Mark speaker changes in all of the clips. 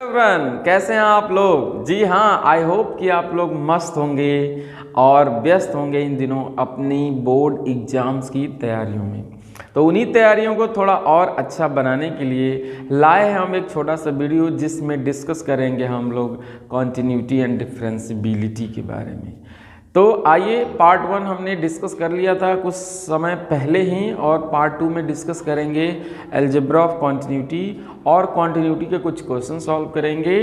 Speaker 1: Everyone, कैसे हैं आप लोग। जी हाँ, आई होप कि आप लोग मस्त होंगे और व्यस्त होंगे इन दिनों अपनी बोर्ड एग्जाम्स की तैयारियों में। तो उन्हीं तैयारियों को थोड़ा और अच्छा बनाने के लिए लाए हैं हम एक छोटा सा वीडियो जिसमें डिस्कस करेंगे हम लोग कॉन्टिन्यूटी एंड डिफरेंशियबिलिटी के बारे में। तो आइए, पार्ट 1 हमने डिस्कस कर लिया था कुछ समय पहले ही, और पार्ट 2 में डिस्कस करेंगे अलजेब्रा ऑफ कॉन्टिन्यूटी और कॉन्टिन्यूटी के कुछ क्वेश्चन सॉल्व करेंगे,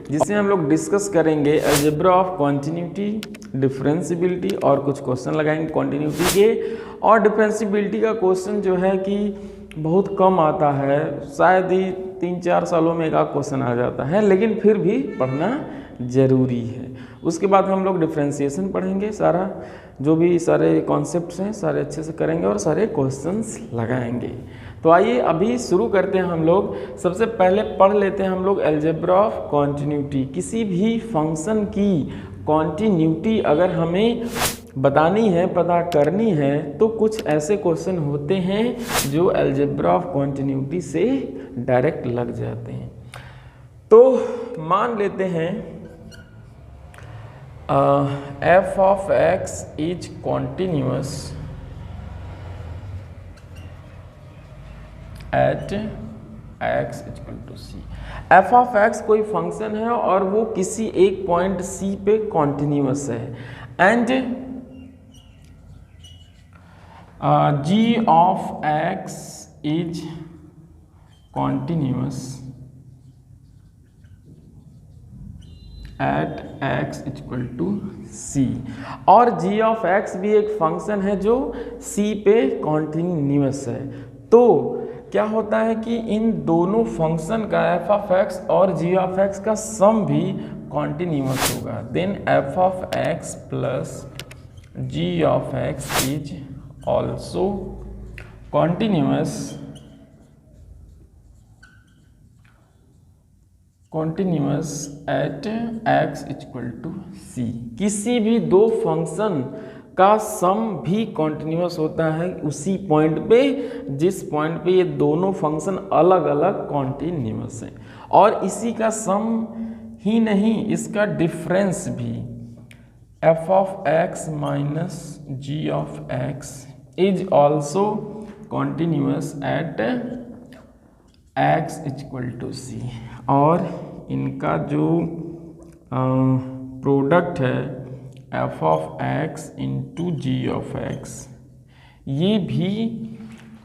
Speaker 1: जिसे हम लोग डिस्कस करेंगे अलजेब्रा ऑफ कॉन्टिन्यूटी, डिफरेंशियबिलिटी और कुछ क्वेश्चन लगाएंगे कॉन्टिन्यूटी के। और डिफरेंशियबिलिटी का क्वेश्चन जो है कि बहुत कम आता है, शायद ही 3-4 सालों में एक आध क्वेश्चन आ जाता है, लेकिन फिर भी पढ़ना ज़रूरी है। उसके बाद हम लोग डिफरेंशिएशन पढ़ेंगे, सारा जो भी सारे कॉन्सेप्ट्स हैं सारे अच्छे से करेंगे और सारे क्वेश्चंस लगाएंगे। तो आइए अभी शुरू करते हैं हम लोग। सबसे पहले पढ़ लेते हैं हम लोग अलजेब्रा ऑफ कॉन्टिन्यूटी। किसी भी फंक्शन की कॉन्टिन्यूटी अगर हमें बतानी है, पता करनी है, तो कुछ ऐसे क्वेश्चन होते हैं जो अलजेब्रा ऑफ कॉन्टिन्यूटी से डायरेक्ट लग जाते हैं। तो मान लेते हैं f of x is continuous at x equal to c। f of x कोई फंक्शन है और वो किसी एक पॉइंट c पे कॉन्टिन्यूस है, and g of x is continuous at x equal to c। और g ऑफ x भी एक फंक्शन है जो c पे कॉन्टिन्यूस है। तो क्या होता है कि इन दोनों फंक्शन का f ऑफ x और g ऑफ x का सम भी कॉन्टिन्यूस होगा। Then f of x plus g of x is also continuous at x equal to c। किसी भी दो फंक्शन का सम भी कॉन्टिन्यूस होता है उसी पॉइंट पे जिस पॉइंट पे ये दोनों फंक्शन अलग अलग कॉन्टिन्यूस हैं। और इसी का सम ही नहीं, इसका डिफरेंस भी f of x minus g of x is also continuous at x equal to c। और इनका जो प्रोडक्ट है f of x into ji of x, ये भी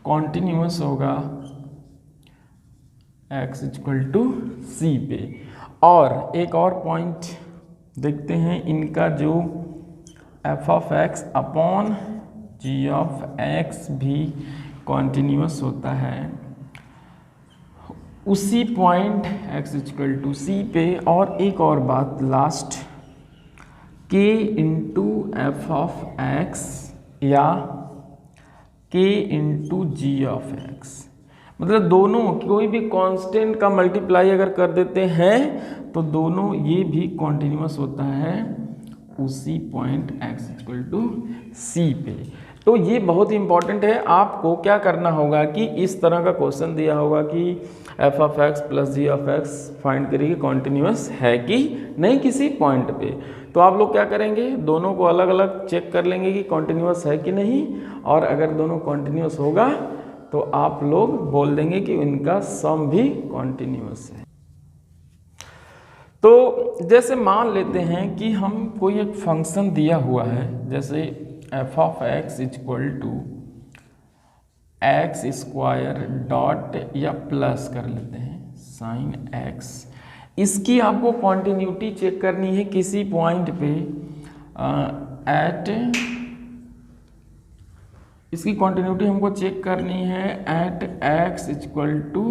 Speaker 1: कॉन्टिन्यूस होगा x इक्वल टू c पे। और एक और पॉइंट देखते हैं, इनका जो f of x upon g of x भी कॉन्टिन्यूस होता है उसी point x equal to c पे। और एक और बात last, k into f of x या k into ji of x, मतलब दोनों कोई भी कांस्टेंट का मल्टीप्लाई अगर कर देते हैं तो दोनों ये भी कॉन्टिन्यूस होता है उसी point x equal to c पे। तो ये बहुत इंपॉर्टेंट है। आपको क्या करना होगा कि इस तरह का क्वेश्चन दिया होगा कि f of x plus g of x find करिए कॉन्टिन्यूस है कि नहीं किसी पॉइंट पे। तो आप लोग क्या करेंगे, दोनों को अलग अलग चेक कर लेंगे कि कॉन्टिन्यूस है कि नहीं, और अगर दोनों कॉन्टिन्यूस होगा तो आप लोग बोल देंगे कि इनका सम भी कॉन्टिन्यूस है। तो जैसे मान लेते हैं कि हम कोई एक फंक्शन दिया हुआ है, जैसे f of x equal to x square dot या प्लस कर लेते हैं साइन x। इसकी आपको कॉन्टिन्यूटी चेक करनी है किसी पॉइंट पे एट, इसकी कॉन्टिन्यूटी हमको चेक करनी है एट x इक्वल टू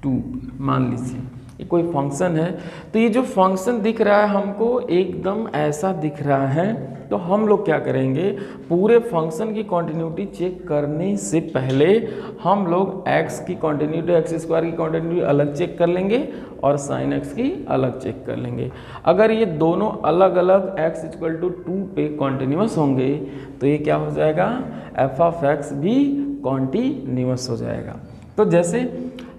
Speaker 1: 2। मान लीजिए ये कोई फंक्शन है, तो ये जो फंक्शन दिख रहा है हमको एकदम ऐसा दिख रहा है, तो हम लोग क्या करेंगे, पूरे फंक्शन की कॉन्टिन्यूटी चेक करने से पहले हम लोग x की कॉन्टिन्यूटी, एक्स स्क्वायर की कॉन्टिन्यूटी अलग चेक कर लेंगे और साइन x की अलग चेक कर लेंगे। अगर ये दोनों अलग अलग x इक्वल टू 2 पे कॉन्टिन्यूस होंगे तो ये क्या हो जाएगा, f ऑफ x भी कॉन्टिन्यूस हो जाएगा। तो जैसे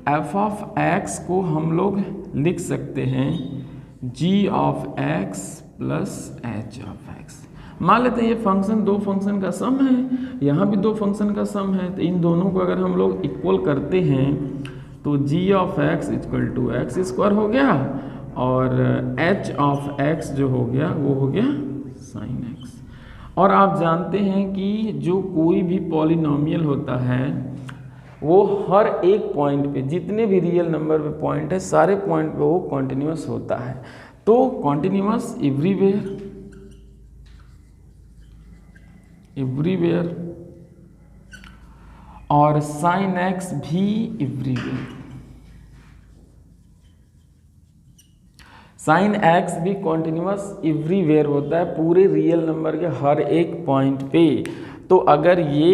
Speaker 1: एफ ऑफ एक्स को हम लोग लिख सकते हैं G of X plus H of X. मान लेते हैं ये फंक्शन दो फंक्शन का सम है, यहाँ भी दो फंक्शन का सम है, तो इन दोनों को अगर हम लोग इक्वल करते हैं तो G of X equal to x square हो गया और एच ऑफ एक्स जो हो गया वो हो गया साइन एक्स। और आप जानते हैं कि जो कोई भी पॉलिनोमियल होता है वो हर एक पॉइंट पे, जितने भी रियल नंबर पे पॉइंट है सारे पॉइंट पे वो कॉन्टिन्यूस होता है। तो कॉन्टिन्यूस एवरीवेयर और साइन एक्स भी एवरीवेयर। साइन एक्स भी कॉन्टिन्यूस एवरीवेयर होता है पूरे रियल नंबर के हर एक पॉइंट पे। तो अगर ये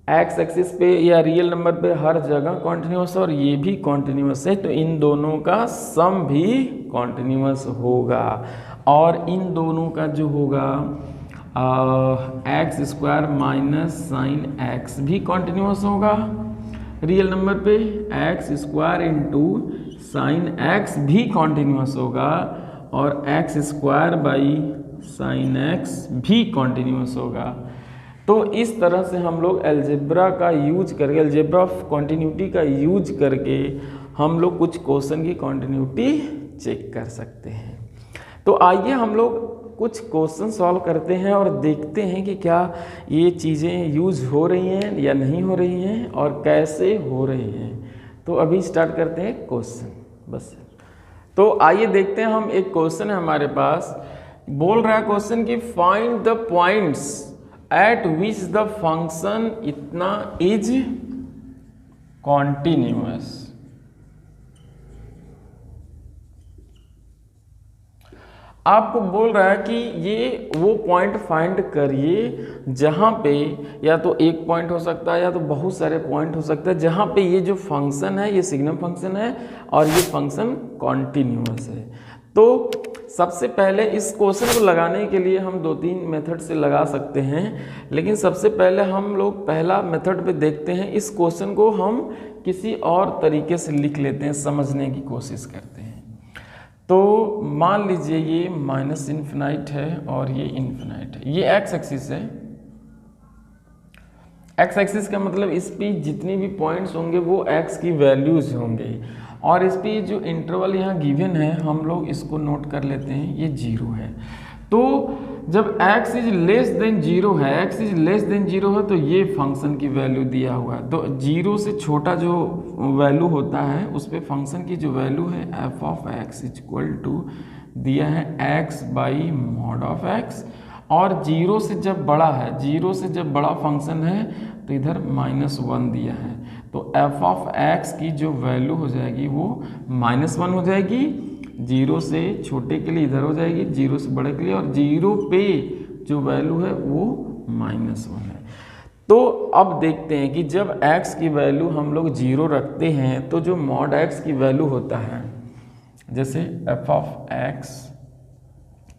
Speaker 1: एक्स एक्सिस पे या रियल नंबर पे हर जगह कॉन्टिन्यूस और ये भी कॉन्टिन्यूस है तो इन दोनों का सम भी कॉन्टिन्यूस होगा। और इन दोनों का जो होगा x square minus sine x भी कॉन्टिन्यूस होगा रियल नंबर पे, x square into sine x भी कॉन्टिन्यूस होगा और x square by sine x भी कॉन्टिन्यूस होगा। तो इस तरह से हम लोग अलजेब्रा का यूज करके, अलजेब्रा ऑफ कॉन्टिन्यूटी का यूज करके हम लोग कुछ क्वेश्चन की कॉन्टिन्यूटी चेक कर सकते हैं। तो आइए हम लोग कुछ क्वेश्चन सॉल्व करते हैं और देखते हैं कि क्या ये चीज़ें यूज हो रही हैं या नहीं हो रही हैं और कैसे हो रही हैं। तो अभी स्टार्ट करते हैं क्वेश्चन बस। तो आइए देखते हैं, हम एक क्वेश्चन है हमारे पास, बोल रहा है क्वेश्चन कि find the points at which the function इतना इज कॉन्टिन्यूअस। आपको बोल रहा है कि ये वो पॉइंट फाइंड करिए जहाँ पे या तो एक पॉइंट हो सकता है या तो बहुत सारे पॉइंट हो सकता है जहाँ पे ये जो फंक्शन है ये सिग्नम फंक्शन है और ये फंक्शन कॉन्टिन्यूअस है। तो सबसे पहले इस क्वेश्चन को लगाने के लिए हम 2-3 मेथड से लगा सकते हैं, लेकिन सबसे पहले हम लोग पहला मेथड पे देखते हैं। इस क्वेश्चन को हम किसी और तरीके से लिख लेते हैं, समझने की कोशिश करते हैं। तो मान लीजिए ये माइनस इन्फिनाइट है और ये इन्फिनाइट है, ये एक्स एक्सिस है। एक्स एक्सिस का मतलब इस पे जितनी भी पॉइंट्स होंगे वो एक्स की वैल्यूज होंगे और इस पे जो इंटरवल यहाँ गिवन है हम लोग इसको नोट कर लेते हैं, ये 0 है। तो जब x इज लेस देन 0 है, x इज लेस देन 0 है तो ये फंक्शन की वैल्यू दिया हुआ है। तो 0 से छोटा जो वैल्यू होता है उस पे फंक्शन की जो वैल्यू है f of x equal to दिया है x by mod of x। और 0 से जब बड़ा है, 0 से जब बड़ा फंक्शन है तो इधर -1 दिया है। तो f ऑफ x की जो वैल्यू हो जाएगी वो -1 हो जाएगी, 0 से छोटे के लिए इधर हो जाएगी, 0 से बड़े के लिए, और 0 पे जो वैल्यू है वो -1 है। तो अब देखते हैं कि जब x की वैल्यू हम लोग 0 रखते हैं तो जो मॉड x की वैल्यू होता है, जैसे f ऑफ x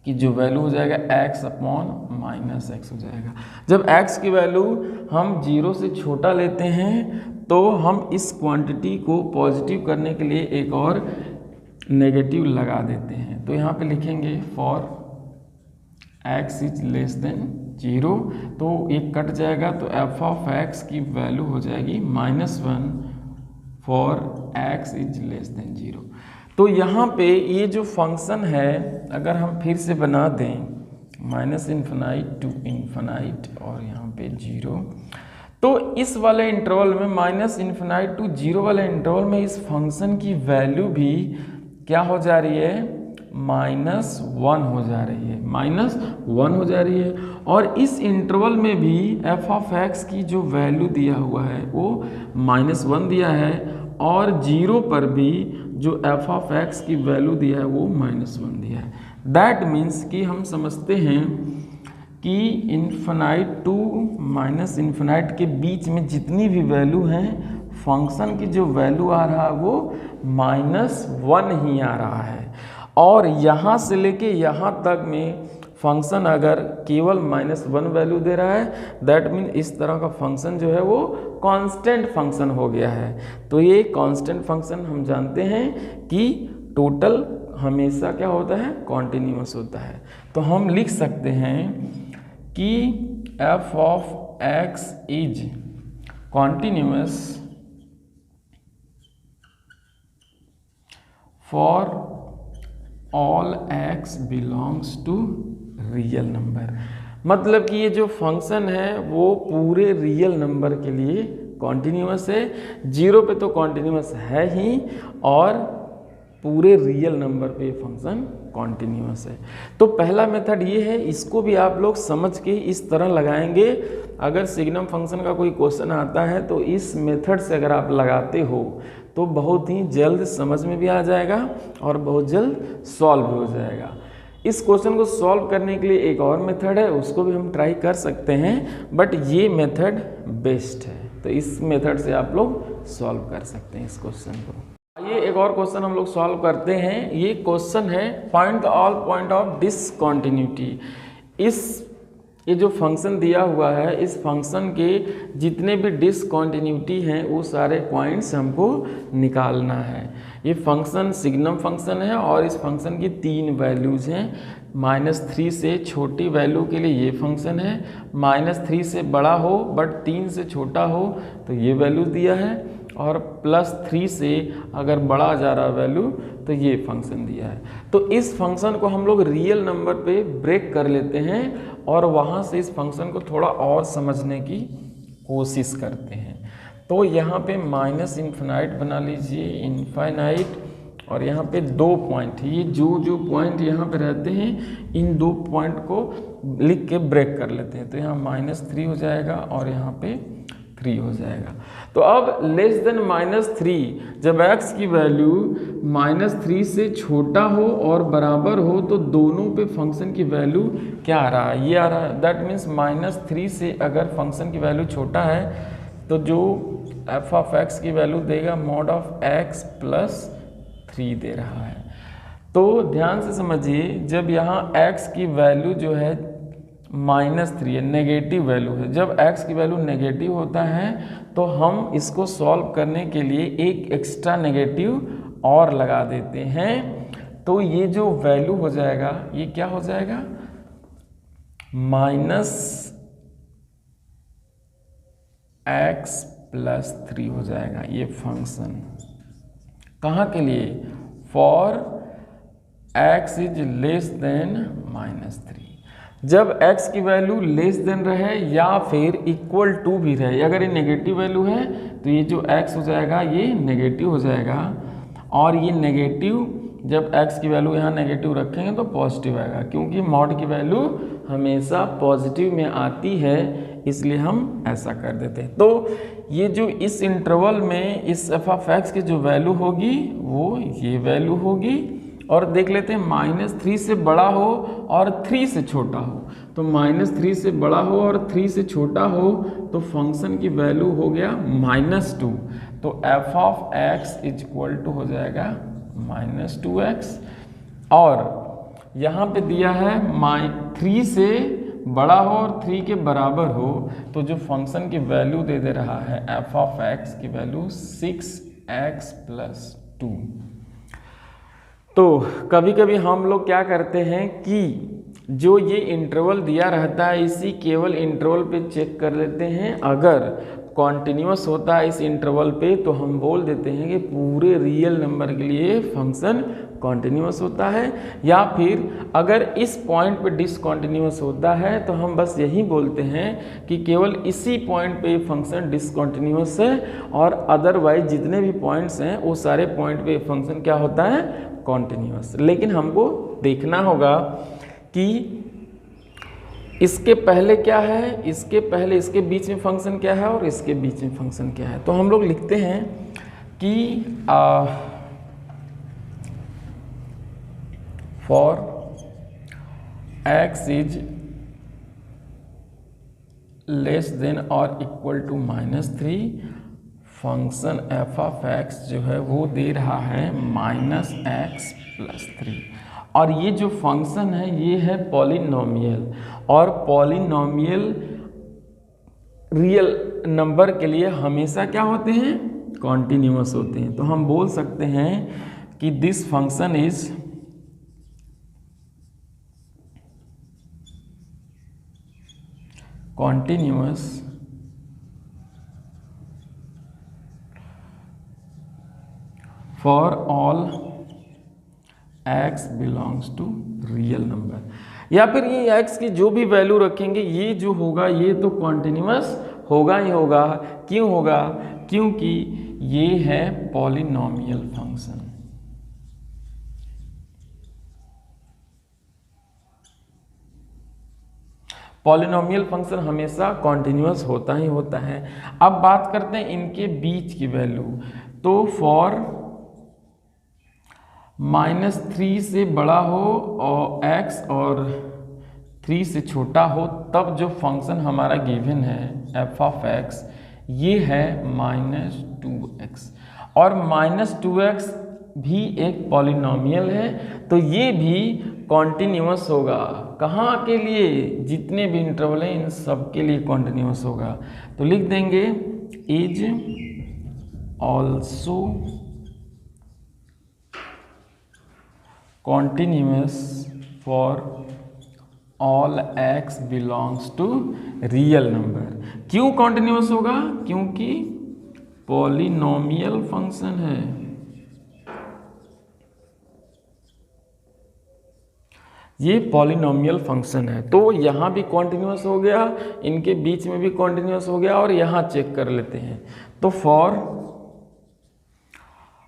Speaker 1: की जो वैल्यू हो जाएगा x अपॉन -x हो जाएगा। जब x की वैल्यू हम 0 से छोटा लेते हैं तो हम इस क्वांटिटी को पॉजिटिव करने के लिए एक और नेगेटिव लगा देते हैं। तो यहाँ पे लिखेंगे for x is less then 0, तो एक कट जाएगा तो f ऑफ x की वैल्यू हो जाएगी -1 for x is less then 0। तो यहाँ पे ये जो फंक्शन है अगर हम फिर से बना दें -इन्फिनाइट टू इन्फिनाइट और यहाँ पे 0, तो इस वाले इंटरवल में -इन्फिनाइट टू 0 वाले इंटरवल में इस फंक्शन की वैल्यू भी क्या हो जा रही है, -1 हो जा रही है, -1 हो जा रही है। और इस इंटरवल में भी f ऑफ x की जो वैल्यू दिया हुआ है वो -1 दिया है और 0 पर भी जो f ऑफ x की वैल्यू दिया है वो -1 दिया है। दैट मीन्स कि हम समझते हैं कि इन्फिनाइट टू -इन्फिनाइट के बीच में जितनी भी वैल्यू हैं फंक्शन की जो वैल्यू आ रहा है वो -1 ही आ रहा है। और यहाँ से लेके यहाँ तक में फंक्शन अगर केवल -1 वैल्यू दे रहा है, दैट मीन इस तरह का फंक्शन जो है वो कांस्टेंट फंक्शन हो गया है। तो ये कांस्टेंट फंक्शन हम जानते हैं कि टोटल हमेशा क्या होता है, कॉन्टिन्यूअस होता है। तो हम लिख सकते हैं कि f of x is continuous for all x belongs to real number. मतलब कि ये जो फंक्शन है वो पूरे रियल नंबर के लिए कॉन्टिन्यूअस है। 0 पे तो कॉन्टिन्यूअस है ही, और पूरे रियल नंबर पे फंक्शन कॉन्टिन्यूअस है। तो पहला मेथड ये है, इसको भी आप लोग समझ के इस तरह लगाएंगे। अगर सिग्नम फंक्शन का कोई क्वेश्चन आता है तो इस मेथड से अगर आप लगाते हो तो बहुत ही जल्द समझ में भी आ जाएगा और बहुत जल्द सॉल्व भी हो जाएगा। इस क्वेश्चन को सॉल्व करने के लिए एक और मेथड है, उसको भी हम ट्राई कर सकते हैं, बट ये मेथड बेस्ट है। तो इस मेथड से आप लोग सॉल्व कर सकते हैं इस क्वेश्चन को। ये एक और क्वेश्चन हम लोग सॉल्व करते हैं। ये क्वेश्चन है find all point of discontinuity. ये जो फंक्शन दिया हुआ है, इस फंक्शन के जितने भी डिसकंटिन्यूटी हैं वो सारे पॉइंट्स हमको निकालना है। ये फंक्शन सिग्नम फंक्शन है और इस फंक्शन की 3 वैल्यूज़ हैं। -3 से छोटी वैल्यू के लिए ये फंक्शन है, -3 से बड़ा हो बट 3 से छोटा हो तो ये वैल्यू दिया है, और +3 से अगर बढ़ा जा रहा वैल्यू तो ये फंक्शन दिया है। तो इस फंक्शन को हम लोग रियल नंबर पे ब्रेक कर लेते हैं और वहाँ से इस फंक्शन को थोड़ा और समझने की कोशिश करते हैं। तो यहाँ पे -∞ बना लीजिए, इनफाइनाइट, और यहाँ पे 2 पॉइंट, ये जो पॉइंट यहाँ पे रहते हैं इन 2 पॉइंट को लिख के ब्रेक कर लेते हैं। तो यहाँ -3 हो जाएगा और यहाँ पे 3 हो जाएगा। तो अब लेस देन -3, जब x की वैल्यू -3 से छोटा हो और बराबर हो तो दोनों पे फंक्शन की वैल्यू क्या आ रहा है, ये आ रहा है। दैट मीन्स -3 से अगर फंक्शन की वैल्यू छोटा है तो जो f ऑफ x की वैल्यू देगा mod ऑफ x + 3 दे रहा है। तो ध्यान से समझिए, जब यहाँ x की वैल्यू जो है -3 है, नेगेटिव वैल्यू है, जब x की वैल्यू नेगेटिव होता है तो हम इसको सॉल्व करने के लिए एक एक्स्ट्रा नेगेटिव और लगा देते हैं। तो ये जो वैल्यू हो जाएगा ये क्या हो जाएगा, -x + 3 हो जाएगा। ये फंक्शन कहाँ के लिए, for x is less then -3। जब x की वैल्यू लेस देन रहे या फिर इक्वल टू भी रहे, अगर ये नेगेटिव वैल्यू है तो ये जो x हो जाएगा ये नेगेटिव हो जाएगा, और ये नेगेटिव जब x की वैल्यू यहाँ नेगेटिव रखेंगे तो पॉजिटिव आएगा, क्योंकि मॉड की वैल्यू हमेशा पॉजिटिव में आती है, इसलिए हम ऐसा कर देते हैं। तो ये जो इस इंटरवल में इस f ऑफ x की जो वैल्यू होगी वो ये वैल्यू होगी। और देख लेते हैं -3 से बड़ा हो और 3 से छोटा हो, तो -3 से बड़ा हो और 3 से छोटा हो तो फंक्शन की वैल्यू हो गया -2। तो f ऑफ x = हो जाएगा -2x, और यहाँ पे दिया है 3 से बड़ा हो और 3 के बराबर हो, तो जो फंक्शन की वैल्यू दे रहा है f ऑफ x की वैल्यू 6x + 2। तो कभी कभी हम लोग क्या करते हैं कि जो ये इंटरवल दिया रहता है इसी केवल इंटरवल पे चेक कर लेते हैं। अगर कॉन्टिन्यूअस होता है इस इंटरवल पे तो हम बोल देते हैं कि पूरे रियल नंबर के लिए फंक्शन कॉन्टिन्यूअस होता है, या फिर अगर इस पॉइंट पे डिसकंटिन्यूअस होता है तो हम बस यही बोलते हैं कि केवल इसी पॉइंट पे फंक्शन डिसकंटिन्यूअस है, और अदरवाइज जितने भी पॉइंट्स हैं वो सारे पॉइंट पे फंक्शन क्या होता है, कॉन्टिन्यूअस। लेकिन हमको देखना होगा कि इसके पहले क्या है, इसके पहले इसके बीच में फंक्शन क्या है और इसके बीच में फंक्शन क्या है। तो हम लोग लिखते हैं कि for x is less than और equal to -3, function f of x जो है वो दे रहा है -x + 3, और ये जो फंक्शन है ये है पॉलिनोमियल, और पॉलिनोमियल रियल नंबर के लिए हमेशा क्या होते हैं, कॉन्टिन्यूअस होते हैं। तो हम बोल सकते हैं कि this function is continuous for all x belongs to real number, या फिर ये x की जो भी वैल्यू रखेंगे ये जो होगा ये तो कॉन्टिन्यूअस होगा ही होगा। क्यों होगा, क्योंकि ये है पॉलिनोमियल फंक्शन। पॉलिनोमियल फंक्शन हमेशा कॉन्टिन्यूअस होता ही होता है। अब बात करते हैं इनके बीच की वैल्यू। तो फॉर -3 से बड़ा हो और x और 3 से छोटा हो तब जो फंक्शन हमारा गिवन है f ऑफ x ये है -2x, और -2x भी एक पॉलिनोमियल है, तो ये भी कॉन्टिन्यूअस होगा। कहाँ के लिए, जितने भी इंटरवल हैं इन सब के लिए कॉन्टिन्यूअस होगा। तो लिख देंगे is also continuous for all x belongs to real number। क्यों continuous होगा, क्योंकि पॉलिनोमियल फंक्शन है। ये पॉलिनोमियल फंक्शन है, तो यहाँ भी कॉन्टिन्यूअस हो गया, इनके बीच में भी कॉन्टिन्यूअस हो गया, और यहाँ चेक कर लेते हैं। तो फॉर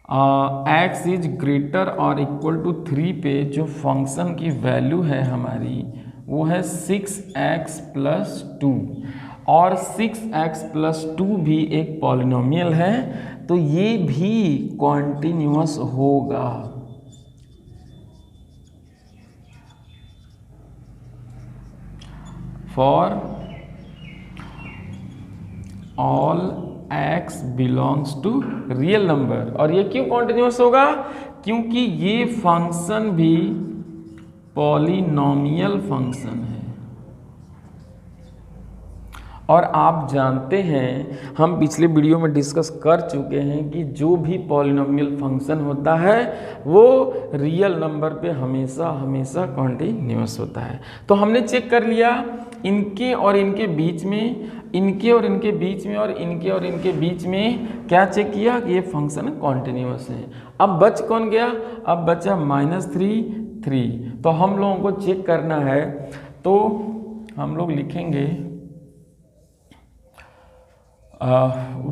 Speaker 1: x इज ग्रेटर और इक्वल टू 3 पे जो फंक्शन की वैल्यू है हमारी वो है 6x + 2, और 6x + 2 भी एक पॉलिनोमियल है, तो ये भी कॉन्टिन्यूअस होगा। For all x belongs to real number, और ये क्यों कॉन्टिन्यूअस होगा, क्योंकि ये फंक्शन भी पॉलिनोमियल फंक्शन है। और आप जानते हैं हम पिछले वीडियो में डिस्कस कर चुके हैं कि जो भी पॉलिनोमियल फंक्शन होता है वो रियल नंबर पे हमेशा हमेशा कॉन्टिन्यूअस होता है। तो हमने चेक कर लिया इनके और इनके बीच में, इनके और इनके बीच में, और इनके और इनके बीच में क्या चेक किया कि ये फंक्शन कॉन्टिन्यूअस है। अब बच कौन गया, अब बचा -3। तो हम लोगों को चेक करना है, तो हम लोग लिखेंगे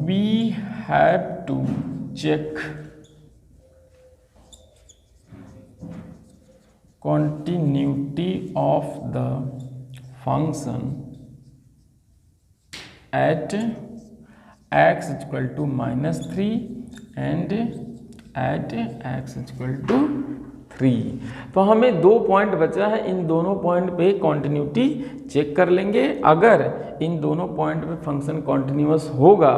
Speaker 1: we have to check continuity of the function at x equal to -3 and at x equal to 3। तो हमें 2 पॉइंट बचा है, इन दोनों पॉइंट पे कॉन्टिन्यूटी चेक कर लेंगे। अगर इन दोनों पॉइंट पे फंक्शन कॉन्टिन्यूअस होगा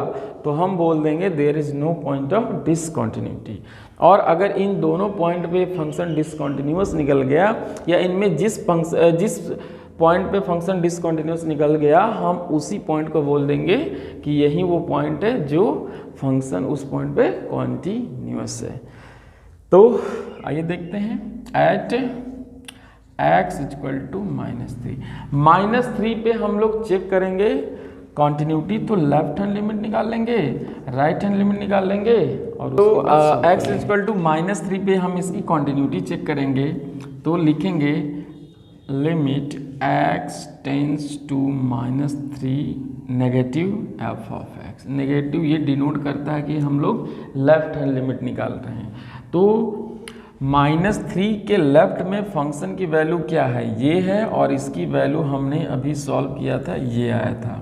Speaker 1: तो हम बोल देंगे there is no point of discontinuity, और अगर इन दोनों पॉइंट पे फंक्शन डिसकॉन्टिन्यूअस निकल गया, या इनमें जिस पॉइंट पे फंक्शन डिसकॉन्टिन्यूअस निकल गया हम उसी पॉइंट को बोल देंगे कि यही वो पॉइंट है जो फंक्शन उस पॉइंट पे कॉन्टिन्यूअस है। तो आइए देखते हैं एट x इक्वल टू -3 पे हम लोग चेक करेंगे कॉन्टिन्यूटी। तो लेफ्ट हैंड लिमिट निकाल लेंगे, राइट हैंड लिमिट निकाल लेंगे, और तो x इक्वल टू -3 पे हम इसकी कॉन्टिन्यूटी चेक करेंगे। तो लिखेंगे limit x tends to -3 negative f of x। Negative ये डिनोट करता है कि हम लोग लेफ्ट हैंड लिमिट निकाल रहे हैं। तो -3 के लेफ्ट में फंक्शन की वैल्यू क्या है, ये है, और इसकी वैल्यू हमने अभी सॉल्व किया था, ये आया था।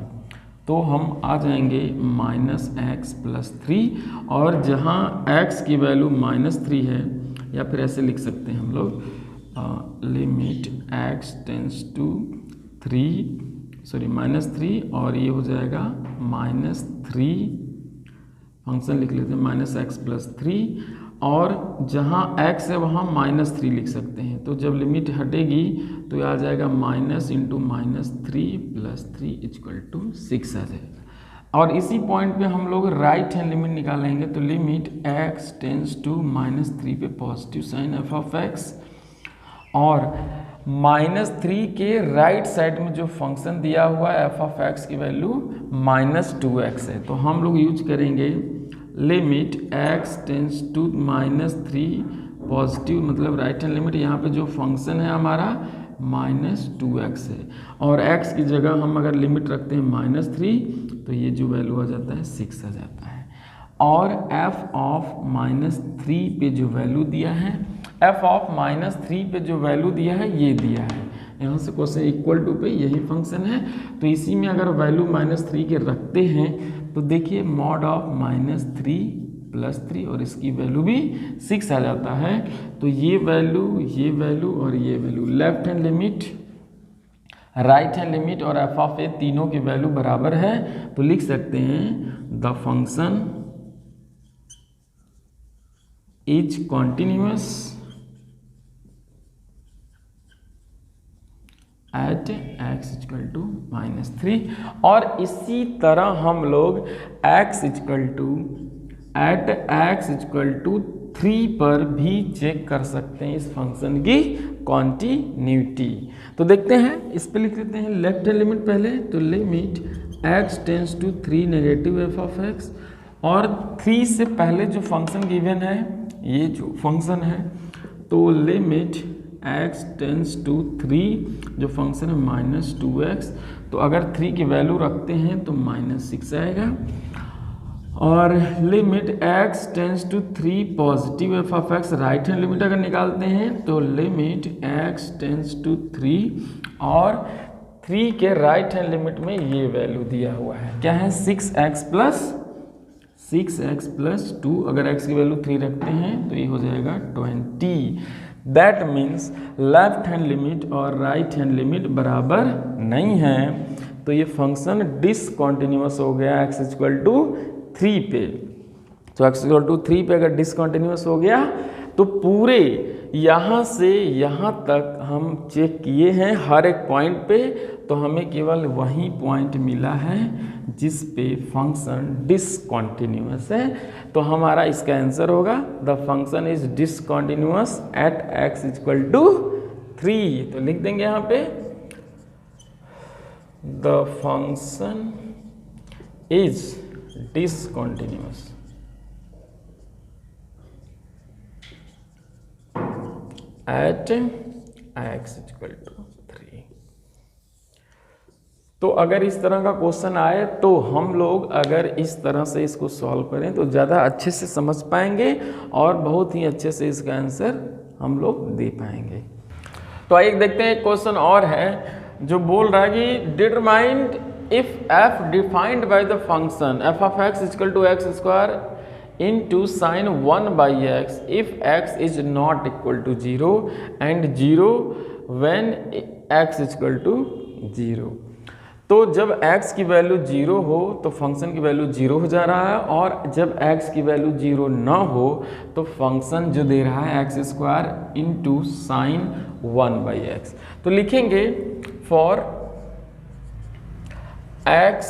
Speaker 1: तो हम आ जाएंगे -x + 3, और जहाँ x की वैल्यू -3 है, या फिर ऐसे लिख सकते हैं हम लोग लिमिट x टेंस टू -3 और ये हो जाएगा -3, फंक्शन लिख लेते हैं -x + 3, और जहाँ x है वहाँ -3 लिख सकते हैं। तो जब लिमिट हटेगी तो ये आ जाएगा माइनस इंटू -3 + 3 = 6 आ जाएगा। और इसी पॉइंट पे हम लोग राइट हैंड लिमिट निकालेंगे। तो लिमिट x टेंस टू -3 पे पॉजिटिव साइन f(x) और -3 के राइट साइड में जो फंक्शन दिया हुआ है f(x) की वैल्यू -2x है। तो हम लोग यूज करेंगे limit x tends to -3 positive, मतलब राइट हैंड लिमिट। यहाँ पे जो फंक्शन है हमारा -2x है और x की जगह हम अगर लिमिट रखते हैं -3 तो ये जो वैल्यू आ जाता है 6 आ जाता है। और f(-3) पे जो वैल्यू दिया है, f(-3) पे जो वैल्यू दिया है ये दिया है। यहाँ से क्वेश्चन इक्वल टू पे यही फंक्शन है। तो इसी में अगर वैल्यू -3 के रखते हैं तो देखिए मॉड ऑफ -3 + 3 और इसकी वैल्यू भी 6 आ जाता है। तो ये वैल्यू और ये value, left hand limit, right hand limit और f(a) तीनों की वैल्यू बराबर है। तो लिख सकते हैं the function is continuous at x = -3। और इसी तरह हम लोग x = 3 पर भी चेक कर सकते हैं इस फंक्शन की कॉन्टिन्यूटी। तो देखते हैं, इस पे लिख लेते हैं लेफ्ट हैंड लिमिट पहले। तो limit x tends to 3 negative f(x) और 3 से पहले जो फंक्शन गिवन है ये जो फंक्शन है, तो लिमिट x टेंस टू 3 जो फंक्शन है -2x। तो अगर 3 की वैल्यू रखते हैं तो -6 आएगा। और limit x tends to 3 positive f(x), right hand limit अगर निकालते हैं तो लिमिट x टेंस टू 3 और 3 के राइट हैंड लिमिट में ये वैल्यू दिया हुआ है, क्या है 6x + 2। अगर x की वैल्यू 3 रखते हैं तो ये हो जाएगा 20। That means left hand limit और राइट हैंड लिमिट बराबर नहीं है। तो ये फंक्शन डिसकंटिन्यूअस हो गया x = 3 पे। तो x = 3 पे अगर डिसकंटिन्यूअस हो गया तो पूरे यहाँ से यहाँ तक हम चेक किए हैं हर एक पॉइंट पे, तो हमें केवल वही पॉइंट मिला है जिस पे फंक्शन डिसकंटिन्यूअस है। तो हमारा इसका आंसर होगा the function is discontinuous at x = 3। तो लिख देंगे यहाँ पे the function is discontinuous at x = 3। तो अगर इस तरह का क्वेश्चन आए तो हम लोग अगर इस तरह से इसको सॉल्व करें तो ज़्यादा अच्छे से समझ पाएंगे और बहुत ही अच्छे से इसका आंसर हम लोग दे पाएंगे। तो आइए देखते हैं एक क्वेश्चन और है जो बोल रहा है कि determine if f defined by the function f(x) = x² into sin 1/x if x is not equal to 0 and 0 when x = 0। तो जब x की वैल्यू 0 हो तो फंक्शन की वैल्यू 0 हो जा रहा है, और जब x की वैल्यू 0 ना हो तो फंक्शन जो दे रहा है x² into sin 1/x। तो लिखेंगे for x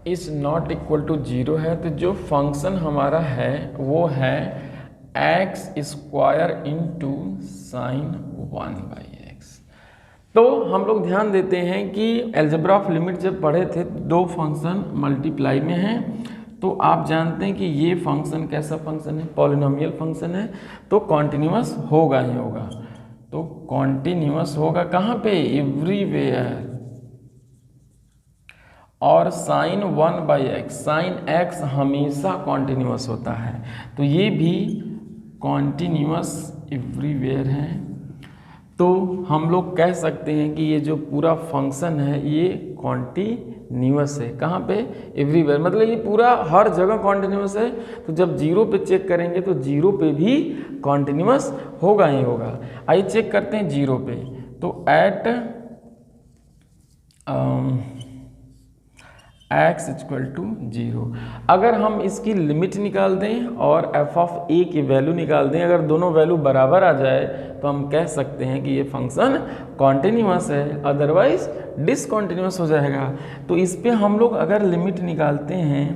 Speaker 1: is not equal to 0 है, तो जो फंक्शन हमारा है वो है x² into sin 1/x। तो हम लोग ध्यान देते हैं कि अलजेब्रा ऑफ लिमिट जब पढ़े थे दो फंक्शन मल्टीप्लाई में हैं, तो आप जानते हैं कि ये फंक्शन कैसा फंक्शन है, पॉलिनोमियल फंक्शन है, तो कॉन्टिन्यूअस होगा ही होगा। तो कॉन्टिन्यूअस होगा कहाँ पे, एवरीवेयर। और sin 1/x, sin x हमेशा कॉन्टिन्यूअस होता है, तो ये भी कॉन्टिन्यूअस एवरीवेयर है। तो हम लोग कह सकते हैं कि ये जो पूरा फंक्शन है ये कॉन्टिन्यूअस है। कहाँ पे, एवरीवेयर, मतलब ये पूरा हर जगह कॉन्टिन्यूअस है। तो जब 0 पे चेक करेंगे तो 0 पे भी कॉन्टिन्यूअस होगा ही होगा। आइए चेक करते हैं 0 पे। तो x इक्वल टू 0। अगर हम इसकी लिमिट निकाल दें और f ऑफ a की वैल्यू निकाल दें, अगर दोनों वैल्यू बराबर आ जाए तो हम कह सकते हैं कि ये फंक्शन कॉन्टिन्यूअस है, अदरवाइज डिसकॉन्टिन्यूअस हो जाएगा। तो इस पे हम लोग अगर लिमिट निकालते हैं,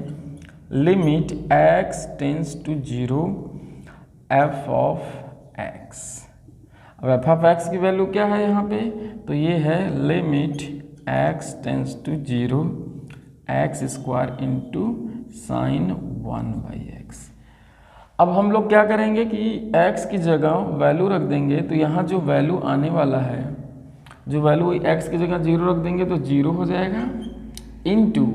Speaker 1: limit x tends to 0 f of x। अब f ऑफ x की वैल्यू क्या है यहाँ पे, तो ये है limit x tends to 0 x square into sine 1/x। अब हम लोग क्या करेंगे कि x की जगह वैल्यू रख देंगे, तो यहाँ जो वैल्यू आने वाला है, जो वैल्यू x की जगह 0 रख देंगे तो 0 हो जाएगा, इंटू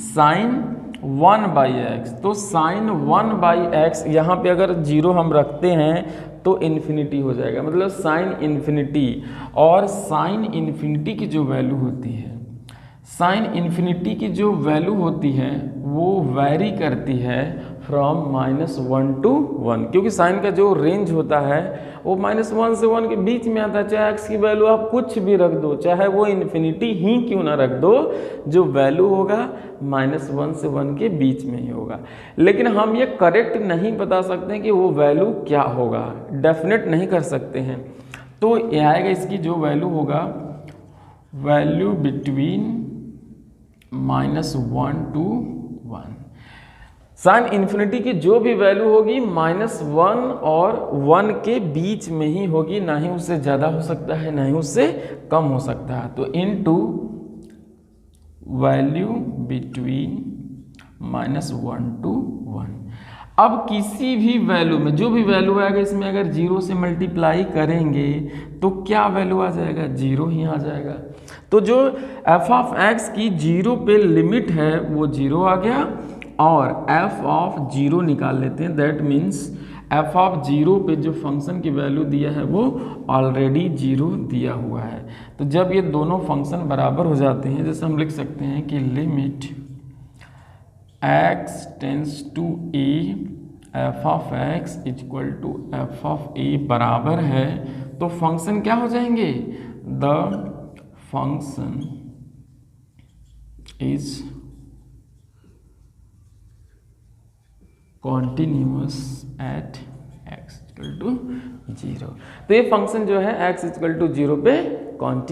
Speaker 1: साइन 1/x। तो साइन 1/x यहाँ पे अगर 0 हम रखते हैं तो इन्फिनिटी हो जाएगा, मतलब साइन इन्फिनिटी। और साइन इन्फिनिटी की जो वैल्यू होती है, साइन इन्फिनिटी की जो वैल्यू होती है वो वैरी करती है फ्रॉम -1 to 1, क्योंकि साइन का जो रेंज होता है वो -1 से 1 के बीच में आता है। चाहे x की वैल्यू आप कुछ भी रख दो, चाहे वो इन्फिनिटी ही क्यों ना रख दो, जो वैल्यू होगा -1 से 1 के बीच में ही होगा। लेकिन हम ये करेक्ट नहीं बता सकते हैं कि वो वैल्यू क्या होगा, डेफिनेट नहीं कर सकते हैं। तो ये आएगा, इसकी जो वैल्यू होगा, value between -1 to 1। Sine infinity की जो भी वैल्यू होगी -1 और 1 के बीच में ही होगी, ना ही उससे ज़्यादा हो सकता है ना ही उससे कम हो सकता है। तो इनटू वैल्यू बिटवीन -1 to 1। अब किसी भी वैल्यू में जो भी वैल्यू आएगा, इसमें अगर 0 से मल्टीप्लाई करेंगे तो क्या वैल्यू आ जाएगा, 0 ही आ जाएगा। तो जो f ऑफ x की 0 पे लिमिट है वो 0 आ गया, और f ऑफ 0 निकाल लेते हैं। दैट मीन्स f ऑफ 0 पे जो फंक्शन की वैल्यू दिया है वो ऑलरेडी 0 दिया हुआ है। तो जब ये दोनों फंक्शन बराबर हो जाते हैं, जैसे हम लिख सकते हैं कि limit x tends to a f of x equal to f of a बराबर है, तो फंक्शन क्या हो जाएंगे, the function is continuous at x equal to 0। तो ये फंक्शन जो है x इक्वल टू 0 पे कॉन्टिन्यूअस